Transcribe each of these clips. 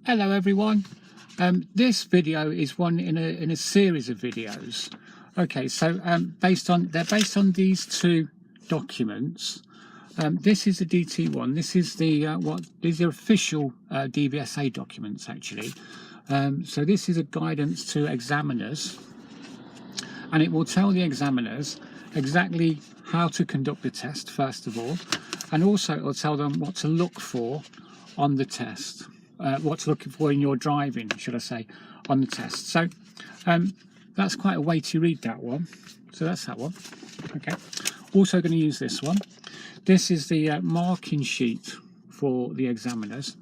Hello everyone. This video is one in a series of videos. Okay, so they're based on these two documents. This is the DT1. This is these are official DVSA documents actually. So this is a guidance to examiners, and it will tell the examiners exactly how to conduct the test first of all, and also it will tell them what to look for on the test. What to look for in your driving, should I say, on the test. So that's quite a weighty read, that one. So that's that one. Okay. Also going to use this one. This is the marking sheet for the examiners.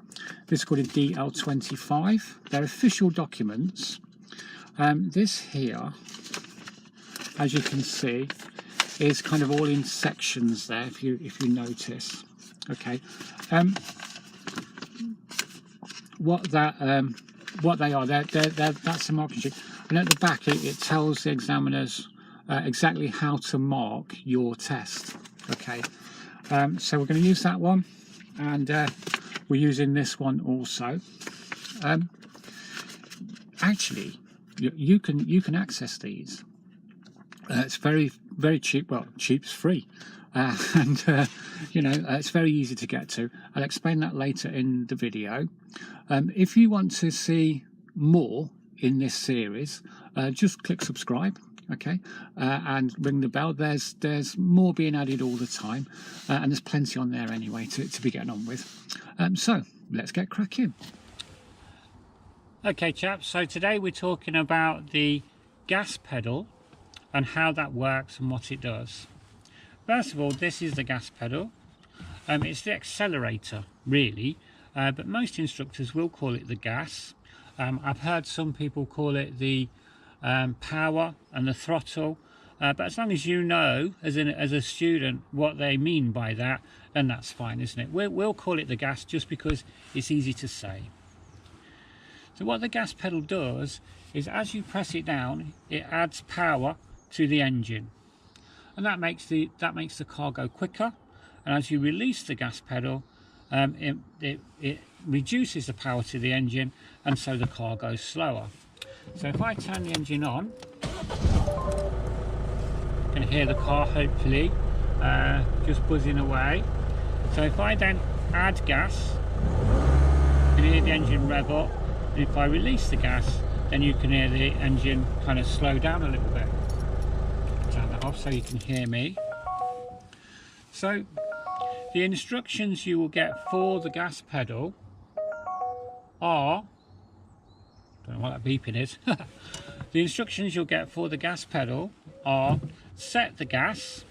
This is called a DL25. They're official documents. This here, as you can see, is kind of all in sections there. If you notice, okay. What they are, that's the marking sheet, and at the back it tells the examiners exactly how to mark your test. Okay, so we're going to use that one, and we're using this one also. Actually, you can access these. It's very cheap. Well, cheap's free. And you know, it's very easy to get to. I'll explain that later in the video. If you want to see more in this series, just click subscribe, okay, and ring the bell. There's more being added all the time, and there's plenty on there anyway to be getting on with. So let's get cracking. Okay, chaps. So today we're talking about the gas pedal and how that works and what it does. First of all, this is the gas pedal. It's the accelerator, really, but most instructors will call it the gas. I've heard some people call it the power and the throttle, but as long as you know, as a student, what they mean by that, then that's fine, isn't it? We'll call it the gas just because it's easy to say. So what the gas pedal does is, as you press it down, it adds power to the engine. And that makes the car go quicker, and as you release the gas pedal, it reduces the power to the engine, and so the car goes slower. So if I turn the engine on, you can hear the car hopefully just buzzing away. So if I then add gas, you can hear the engine rev up, and if I release the gas, then you can hear the engine kind of slow down a little bit. Turn that off so you can hear me. So the instructions you will get for the gas pedal are, don't know what that beeping is. The instructions you'll get for the gas pedal are: set the gas.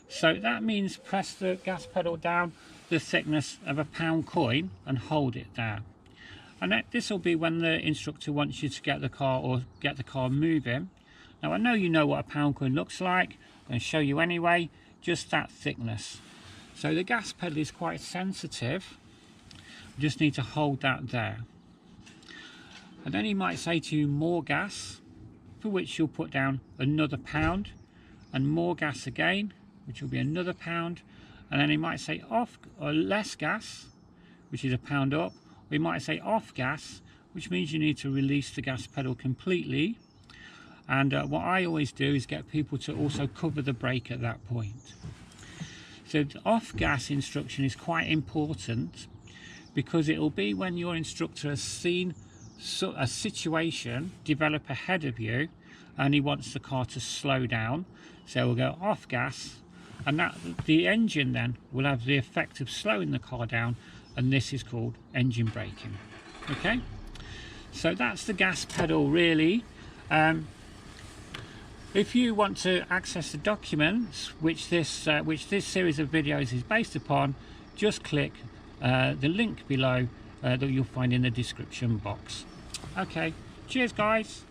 So that means press the gas pedal down the thickness of a £1 coin and hold it there. And this will be when the instructor wants you to get the car moving. Now I know you know what a £1 coin looks like. I'm going to show you anyway, just that thickness. So the gas pedal is quite sensitive. You just need to hold that there. And then he might say to you, more gas, for which you'll put down another £1, and more gas again, which will be another £1. And then he might say off or less gas, which is £1 up. Or he might say off gas, which means you need to release the gas pedal completely. And what I always do is get people to also cover the brake at that point. So the off gas instruction is quite important, because it will be when your instructor has seen a situation develop ahead of you and he wants the car to slow down. So we'll go off gas, and that the engine then will have the effect of slowing the car down, and this is called engine braking. Okay, so that's the gas pedal really. If you want to access the documents which this series of videos is based upon, just click the link below that you'll find in the description box. Okay, cheers guys.